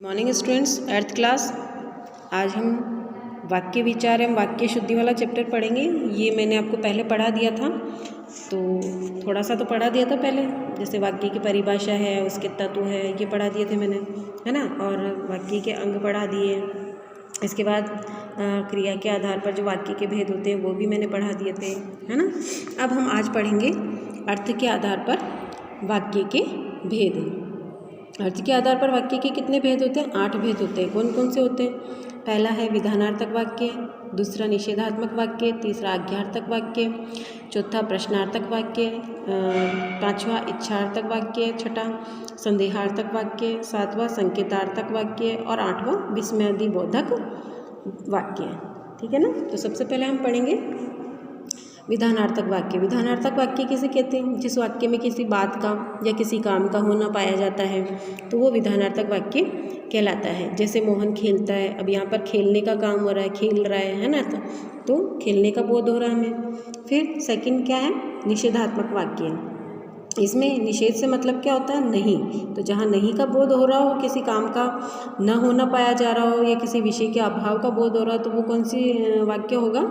Morning students, 8th class. आज हम वाक्य विचार एवं वाक्य शुद्धि वाला चैप्टर पढ़ेंगे। ये मैंने आपको पहले पढ़ा दिया था, तो थोड़ा सा तो पढ़ा दिया था पहले। जैसे वाक्य की परिभाषा है, उसके तत्व है, ये पढ़ा दिए थे मैंने, है ना। और वाक्य के अंग पढ़ा दिए। इसके बाद क्रिया के आधार पर जो वाक्य के भेद होते हैं वो भी मैंने पढ़ा दिए थे, है ना। अब हम आज पढ़ेंगे अर्थ के आधार पर वाक्य के भेद। अर्थ के आधार पर वाक्य के कितने भेद होते हैं? 8 भेद होते हैं। कौन कौन से होते हैं? पहला है विधानार्थक वाक्य, दूसरा निषेधात्मक वाक्य, तीसरा आज्ञार्थक वाक्य, चौथा प्रश्नार्थक वाक्य, पांचवा इच्छार्थक वाक्य, छठा संदेहार्थक वाक्य, सातवां संकेतार्थक वाक्य और आठवां विस्मयादिबोधक वाक्य। ठीक है ना। तो सबसे पहले हम पढ़ेंगे विधानार्थक वाक्य। विधानार्थक वाक्य किसे कहते हैं? जिस वाक्य में किसी बात का या किसी काम का होना पाया जाता है तो वो विधानार्थक वाक्य कहलाता है। जैसे मोहन खेलता है, अब यहाँ पर खेलने का काम हो रहा है, खेल रहा है ना, तो खेलने का बोध हो रहा है हमें। फिर सेकंड क्या है? निषेधात्मक वाक्य। इसमें निषेध से मतलब क्या होता है? नहीं। तो जहाँ नहीं का बोध हो रहा हो, किसी काम का न होना पाया जा रहा हो या किसी विषय के अभाव का बोध हो रहा हो, तो वो कौन सी वाक्य होगा?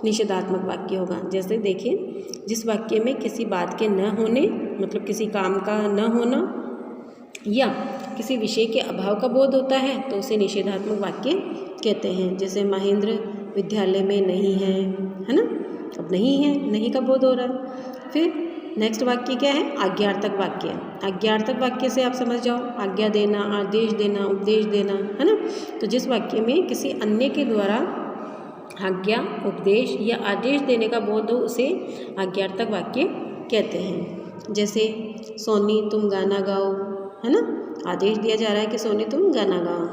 निषेधात्मक वाक्य होगा। जैसे देखिए, जिस वाक्य में किसी बात के न होने, मतलब किसी काम का न होना या किसी विषय के अभाव का बोध होता है तो उसे निषेधात्मक वाक्य कहते हैं। जैसे महेंद्र विद्यालय में नहीं है ना। अब नहीं है, नहीं का बोध हो रहा है। फिर नेक्स्ट वाक्य क्या है? आज्ञार्थक वाक्य। आज्ञार्थक वाक्य से आप समझ जाओ, आज्ञा देना, आदेश देना, उपदेश देना, है ना। तो जिस वाक्य में किसी अन्य के द्वारा आज्ञा, उपदेश या आदेश देने का बोध हो उसे आज्ञार्थक वाक्य कहते हैं। जैसे सोनी तुम गाना गाओ, है ना। आदेश दिया जा रहा है कि सोनी तुम गाना गाओ।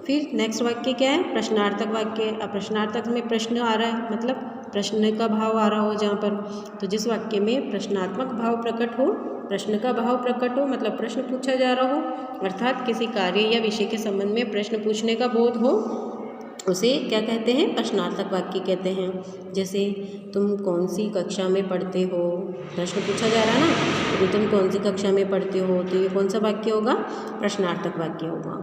फिर नेक्स्ट वाक्य क्या है? प्रश्नार्थक वाक्य। अब प्रश्नार्थक में प्रश्न आ रहा है, मतलब प्रश्न का भाव आ रहा हो जहाँ पर, तो जिस वाक्य में प्रश्नात्मक भाव प्रकट हो, प्रश्न का भाव प्रकट हो, मतलब प्रश्न पूछा जा रहा हो, अर्थात किसी कार्य या विषय के संबंध में प्रश्न पूछने का बोध हो, उसे क्या कहते हैं? प्रश्नार्थक वाक्य कहते हैं। जैसे तुम कौन सी कक्षा में पढ़ते हो, प्रश्न पूछा जा रहा है ना, यदि तुम कौन सी कक्षा में पढ़ते हो तो ये कौन सा वाक्य होगा? प्रश्नार्थक वाक्य होगा।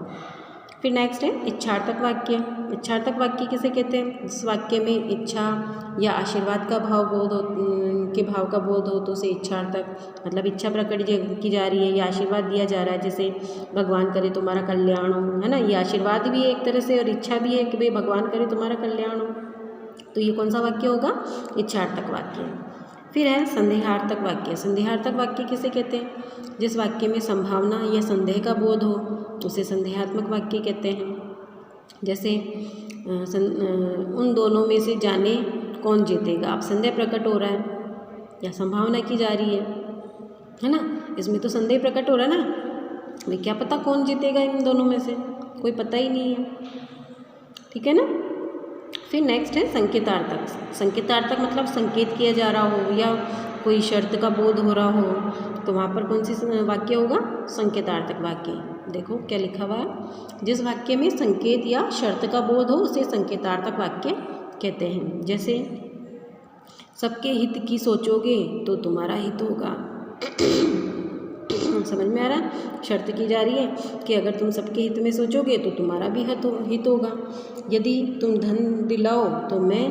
फिर नेक्स्ट है इच्छार्थक वाक्य। इच्छार्थक वाक्य किसे कहते हैं? जिस वाक्य में इच्छा या आशीर्वाद का भाव का बोध हो तो उसे इच्छार्थक, मतलब इच्छा प्रकट की जा रही है या आशीर्वाद दिया जा रहा है। जैसे भगवान करे तुम्हारा कल्याण हो, है ना। ये आशीर्वाद भी है एक तरह से और इच्छा भी है कि भाई भगवान करे तुम्हारा कल्याण हो, तो ये कौन सा वाक्य होगा? इच्छार्थक वाक्य। फिर है संदेहार्थक वाक्य। संदेहार्थक वाक्य किसे कहते हैं? जिस वाक्य में संभावना या संदेह का बोध हो उसे संदेहात्मक वाक्य कहते हैं। जैसे उन दोनों में से जाने कौन जीतेगा। अब संदेह प्रकट हो रहा है या संभावना की जा रही है ना। इसमें तो संदेह प्रकट हो रहा है ना, भाई क्या पता कौन जीतेगा इन दोनों में से, कोई पता ही नहीं है। ठीक है ना। फिर नेक्स्ट है संकेतार्थक। संकेतार्थक मतलब संकेत किया जा रहा हो या कोई शर्त का बोध हो रहा हो, तो वहाँ पर कौन सी वाक्य होगा? संकेतार्थक वाक्य। देखो क्या लिखा हुआ है, जिस वाक्य में संकेत या शर्त का बोध हो उसे संकेतार्थक वाक्य कहते हैं। जैसे सबके हित की सोचोगे तो तुम्हारा हित होगा। समझ में आ रहा है? शर्त की जा रही है कि अगर तुम सबके हित में सोचोगे तो तुम्हारा भी हित होगा। यदि तुम धन दिलाओ तो मैं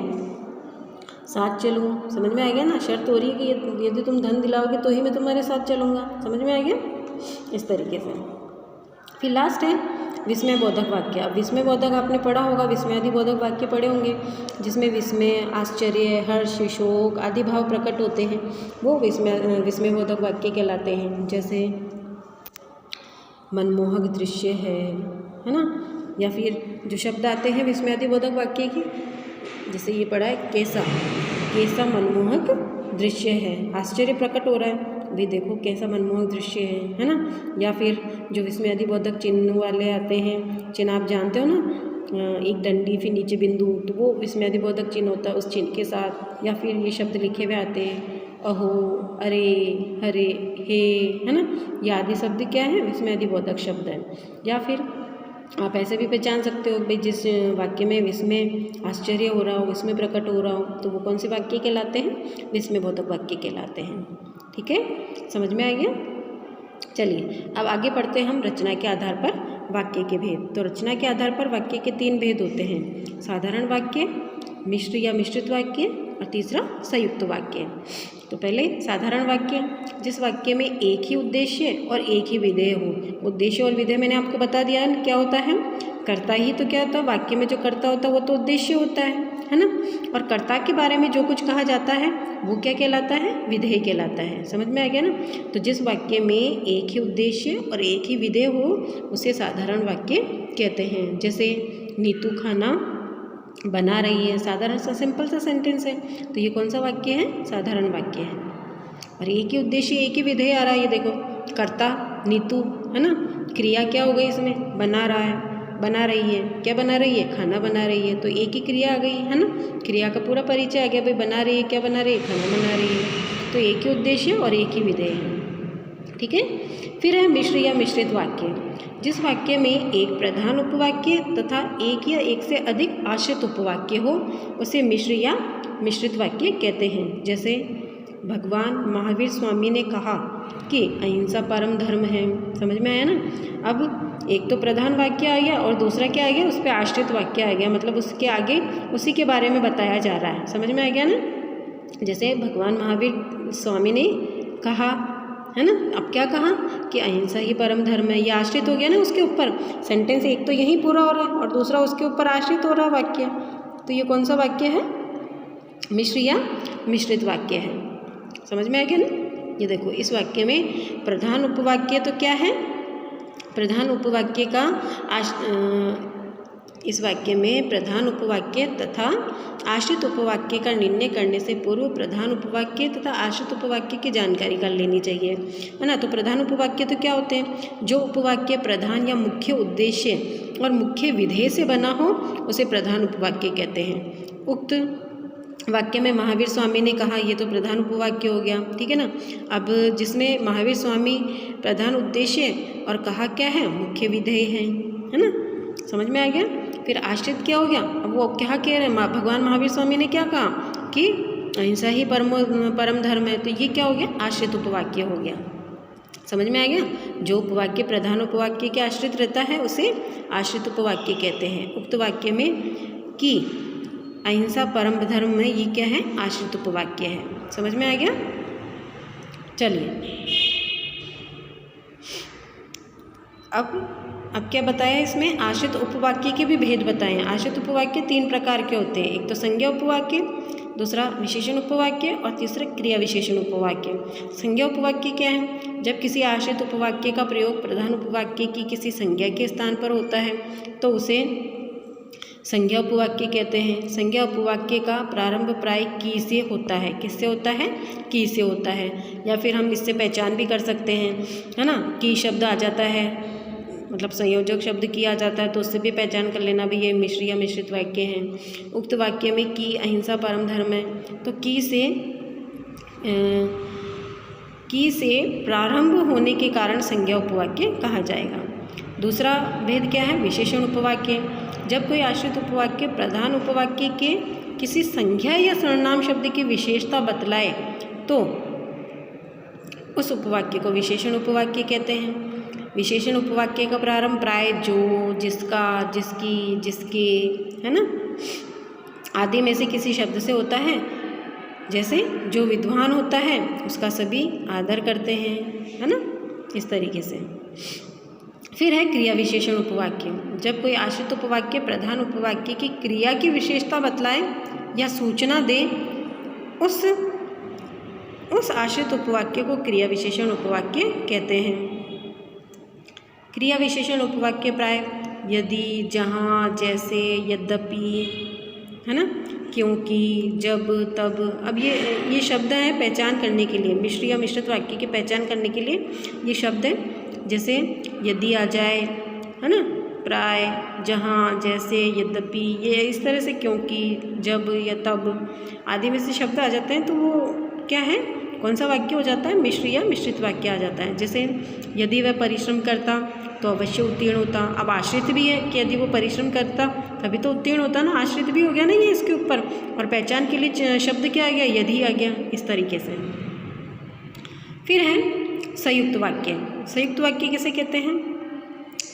साथ चलूँ। समझ में आ गया ना? शर्त हो रही है कि यदि तुम धन दिलाओगे तो ही मैं तुम्हारे साथ चलूँगा। समझ में आ गया? इस तरीके से। फिर लास्ट है विस्मय बोधक वाक्य। अब विस्मय बोधक आपने पढ़ा होगा, विस्मयादिबोधक वाक्य पढ़े होंगे, जिसमें विस्मय, आश्चर्य, हर्ष, शोक आदि भाव प्रकट होते हैं, वो विस्मय बोधक वाक्य कहलाते हैं। जैसे मनमोहक दृश्य है ना। या फिर जो शब्द आते हैं विस्मयादिबोधक वाक्य की, जैसे ये पढ़ा है कैसा मनमोहक दृश्य है। आश्चर्य प्रकट हो रहा है, भाई देखो कैसा मनमोहक दृश्य है ना। या फिर जो विस्मयादिबोधक चिन्ह वाले आते हैं, चिन्ह आप जानते हो ना, एक डंडी फिर नीचे बिंदु, तो वो विस्मयादिबोधक चिन्ह होता है उस चिन्ह के साथ। या फिर ये शब्द लिखे हुए आते हैं, अहो, अरे, हरे, हे, है ना। ये आदि शब्द क्या है? विस्मयादिबोधक शब्द है। या फिर आप ऐसे भी पहचान सकते हो भाई, जिस वाक्य में विस्मय, आश्चर्य हो रहा हो, विस्मय प्रकट हो रहा हो, तो वो कौन से वाक्य कहलाते हैं? विस्मयबोधक वाक्य कहलाते हैं। ठीक है, समझ में आ गया? चलिए अब आगे पढ़ते हैं हम रचना के आधार पर वाक्य के भेद। तो रचना के आधार पर वाक्य के 3 भेद होते हैं, साधारण वाक्य, मिश्र या मिश्रित वाक्य और तीसरा संयुक्त वाक्य। तो पहले साधारण वाक्य, जिस वाक्य में एक ही उद्देश्य और एक ही विधेय हो। उद्देश्य और विधेय मैंने आपको बता दिया है क्या होता है, कर्ता ही तो क्या होता है, वाक्य में जो कर्ता होता है वो तो उद्देश्य होता है ना। और कर्ता के बारे में जो कुछ कहा जाता है वो क्या कहलाता है, विधेय कहलाता है। समझ में आ गया ना। तो जिस वाक्य में एक ही उद्देश्य और एक ही विधेय हो उसे साधारण वाक्य कहते हैं। जैसे नीतू खाना बना रही है, साधारण सा सिंपल सा सेंटेंस है, तो ये कौन सा वाक्य है, साधारण वाक्य है। और एक ही उद्देश्य एक ही विधेय आ रहा है, ये देखो कर्ता नीतू है ना, क्रिया क्या हो गई इसमें, बना रहा है, बना रही है, क्या बना रही है, खाना बना रही है। तो एक ही क्रिया आ गई है ना, क्रिया का पूरा परिचय आ गया, भाई बना रही है, क्या बना रही है, खाना बना रही है। तो एक ही उद्देश्य और एक ही विधेय है, ठीक है। फिर है मिश्र या मिश्रित वाक्य, जिस वाक्य में एक प्रधान उपवाक्य तथा एक या एक से अधिक आश्रित उपवाक्य हो उसे मिश्र या मिश्रित वाक्य कहते हैं। जैसे भगवान महावीर स्वामी ने कहा कि अहिंसा परम धर्म है। समझ में आया ना। अब एक तो प्रधान वाक्य आ गया और दूसरा क्या आ गया, उस पर आश्रित वाक्य आ गया, मतलब उसके आगे उसी के बारे में बताया जा रहा है। समझ में आ गया ना। जैसे भगवान महावीर स्वामी ने कहा है ना, अब क्या कहा कि अहिंसा ही परम धर्म है, ये आश्रित हो गया ना उसके ऊपर। सेंटेंस एक तो यहीं पूरा हो रहा है और दूसरा उसके ऊपर आश्रित हो रहा है वाक्य। तो ये कौन सा वाक्य है, मिश्र या मिश्रित वाक्य है। समझ में आ गया ना। ये देखो इस वाक्य में प्रधान उपवाक्य तो क्या है, प्रधान उपवाक्य का इस वाक्य में प्रधान उपवाक्य तथा आश्रित उपवाक्य का निर्णय करने से पूर्व प्रधान उपवाक्य तथा आश्रित उपवाक्य की जानकारी कर लेनी चाहिए, है ना। तो प्रधान उपवाक्य तो क्या होते हैं, जो उपवाक्य प्रधान या मुख्य उद्देश्य और मुख्य विधेय से बना हो उसे प्रधान उपवाक्य कहते हैं। उक्त वाक्य में महावीर स्वामी ने कहा, ये तो प्रधान उपवाक्य हो गया, ठीक है ना। अब जिसमें महावीर स्वामी प्रधान उद्देश्य और कहा क्या है, मुख्य विधेय है ना। समझ में आ गया। फिर आश्रित क्या हो गया, अब वो क्या कह रहे हैं, भगवान महावीर स्वामी ने क्या कहा कि अहिंसा ही परम धर्म है, तो ये क्या हो गया, आश्रित उपवाक्य हो गया। समझ में आ गया। जो उपवाक्य प्रधान उपवाक्य के आश्रित रहता है उसे आश्रित उपवाक्य कहते हैं। उक्त वाक्य में कि अहिंसा परम धर्म है, ये क्या है, आश्रित उपवाक्य है। समझ में आ गया। चलिए अब क्या बताया इसमें, आश्रित उपवाक्य के भी भेद बताए हैं। आश्रित उपवाक्य 3 प्रकार के होते हैं, एक तो संज्ञा उपवाक्य, दूसरा विशेषण उपवाक्य और तीसरा क्रिया विशेषण उपवाक्य। संज्ञा उपवाक्य क्या है, जब किसी आश्रित उपवाक्य का प्रयोग प्रधान उपवाक्य की किसी संज्ञा के स्थान पर होता है तो उसे संज्ञा उपवाक्य कहते हैं। संज्ञा उपवाक्य का प्रारंभ प्राय की से होता है, किससे होता है, की से होता है। या फिर हम इससे पहचान भी कर सकते हैं, है ना, की शब्द आ जाता है, मतलब संयोजक शब्द की आ जाता है, तो उससे भी पहचान कर लेना भी ये मिश्र या मिश्रित वाक्य है। उक्त वाक्य में की अहिंसा परम धर्म है, तो की से प्रारंभ होने के कारण संज्ञा उपवाक्य कहा जाएगा। दूसरा भेद क्या है, विशेषण उपवाक्य, जब कोई आश्रित उपवाक्य प्रधान उपवाक्य के किसी संज्ञा या सर्वनाम शब्द की विशेषता बतलाए तो उस उपवाक्य को विशेषण उपवाक्य कहते हैं। विशेषण उपवाक्य का प्रारंभ प्राय जो, जिसका, जिसकी, जिसके, है ना, आदि में से किसी शब्द से होता है। जैसे जो विद्वान होता है उसका सभी आदर करते हैं, है ना, इस तरीके से। फिर है क्रिया विशेषण उपवाक्य, जब कोई आश्रित उपवाक्य प्रधान उपवाक्य की क्रिया की विशेषता बतलाए या सूचना दे, उस आश्रित उपवाक्य को क्रिया विशेषण उपवाक्य कहते हैं। क्रिया विशेषण उपवाक्य प्राय यदि, जहाँ, जैसे, यद्यपि, है ना, क्योंकि, जब, तब। अब ये शब्द है पहचान करने के लिए, मिश्र या मिश्रित वाक्य की पहचान करने के लिए ये शब्द है। जैसे यदि आ जाए, है ना, प्राय, जहाँ, जैसे, यद्यपि, ये इस तरह से क्योंकि, जब या तब आदि में से शब्द आ जाते हैं तो वो क्या है, कौन सा वाक्य हो जाता है, मिश्र या मिश्रित वाक्य आ जाता है। जैसे यदि वह परिश्रम करता तो अवश्य उत्तीर्ण होता। अब आश्रित भी है कि यदि वो परिश्रम करता तभी तो उत्तीर्ण होता ना, आश्रित भी हो गया ना ये इसके ऊपर। और पहचान के लिए शब्द क्या आ गया, यदि आ गया, इस तरीके से। फिर है संयुक्त वाक्य। संयुक्त वाक्य किसे कहते हैं,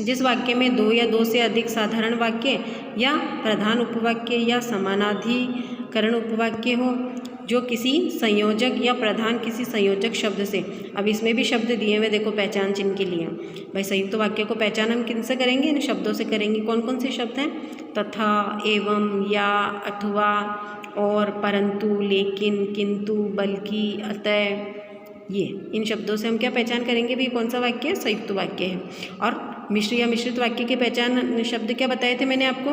जिस वाक्य में दो या दो से अधिक साधारण वाक्य या प्रधान उपवाक्य या समानाधिकरण उपवाक्य हो, जो किसी संयोजक या प्रधान किसी संयोजक शब्द से, अब इसमें भी शब्द दिए हुए देखो पहचान चिन्ह के लिए। भाई संयुक्त वाक्य को पहचान हम किन से करेंगे? इन शब्दों से करेंगे। कौन कौन से शब्द हैं? तथा, एवं, या, अथवा, और, परंतु, लेकिन, किंतु, बल्कि, अतः, ये इन शब्दों से हम क्या पहचान करेंगे? भी कौन सा वाक्य है? संयुक्त वाक्य है। और मिश्र या मिश्रित वाक्य की पहचान शब्द क्या बताए थे मैंने आपको?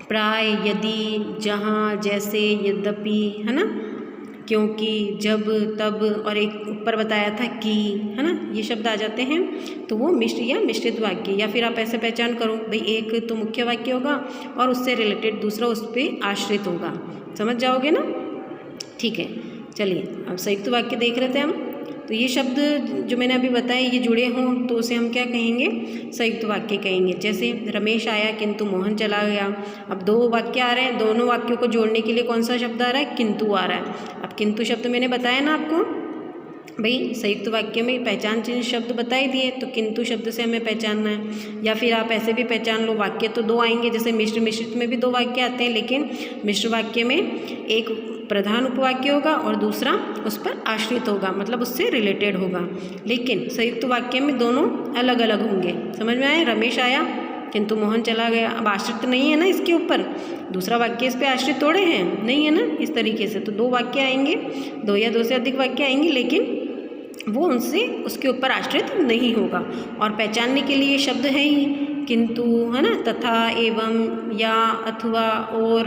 प्राय, यदि, जहाँ, जैसे, यद्यपि, है ना, क्योंकि, जब, तब, और एक ऊपर बताया था कि, है ना, ये शब्द आ जाते हैं तो वो मिश्र या मिश्रित वाक्य। या फिर आप ऐसे पहचान करो भाई, एक तो मुख्य वाक्य होगा और उससे रिलेटेड दूसरा उस पर आश्रित होगा। समझ जाओगे ना? ठीक है, चलिए अब संयुक्त वाक्य देख रहे थे हम। तो ये शब्द जो मैंने अभी बताए ये जुड़े हों तो उसे हम क्या कहेंगे? संयुक्त वाक्य कहेंगे। जैसे रमेश आया किंतु मोहन चला गया। अब दो वाक्य आ रहे हैं, दोनों वाक्यों को जोड़ने के लिए कौन सा शब्द आ रहा है? किंतु आ रहा है। अब किंतु शब्द मैंने बताया ना आपको, भाई संयुक्त वाक्य में पहचान चिन्ह शब्द बता ही दिए, तो किंतु शब्द से हमें पहचानना है। या फिर आप ऐसे भी पहचान लो, वाक्य तो दो आएंगे, जैसे मिश्र मिश्रित में भी दो वाक्य आते हैं, लेकिन मिश्र वाक्य में एक प्रधान उपवाक्य होगा और दूसरा उस पर आश्रित होगा, मतलब उससे रिलेटेड होगा। लेकिन संयुक्त वाक्य में दोनों अलग अलग होंगे। समझ में आए? रमेश आया किंतु मोहन चला गया। अब आश्रित नहीं है ना इसके ऊपर, दूसरा वाक्य इस पर आश्रित थोड़े हैं, नहीं है ना, इस तरीके से। तो दो वाक्य आएंगे, दो या दो से अधिक वाक्य आएंगे, लेकिन वो उनसे उसके ऊपर आश्रित नहीं होगा। और पहचानने के लिए शब्द है ही किंतु, है ना, तथा, एवं, या, अथवा, और,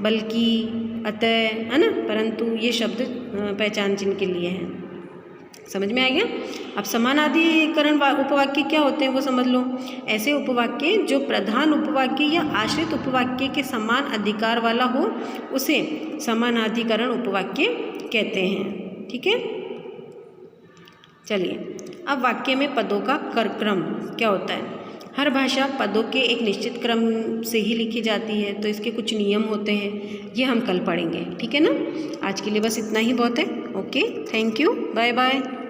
बल्कि, अतः, है ना, परंतु, ये शब्द पहचान चिन्ह के लिए हैं। समझ में आ गया? अब समानाधिकरण उपवाक्य क्या होते हैं वो समझ लो। ऐसे उपवाक्य जो प्रधान उपवाक्य या आश्रित उपवाक्य के समान अधिकार वाला हो उसे समानाधिकरण उपवाक्य कहते हैं। ठीक है, चलिए अब वाक्य में पदों का क्रम क्या होता है। हर भाषा पदों के एक निश्चित क्रम से ही लिखी जाती है, तो इसके कुछ नियम होते हैं, ये हम कल पढ़ेंगे। ठीक है ना? आज के लिए बस इतना ही बहुत है। Okay, thank you, bye bye.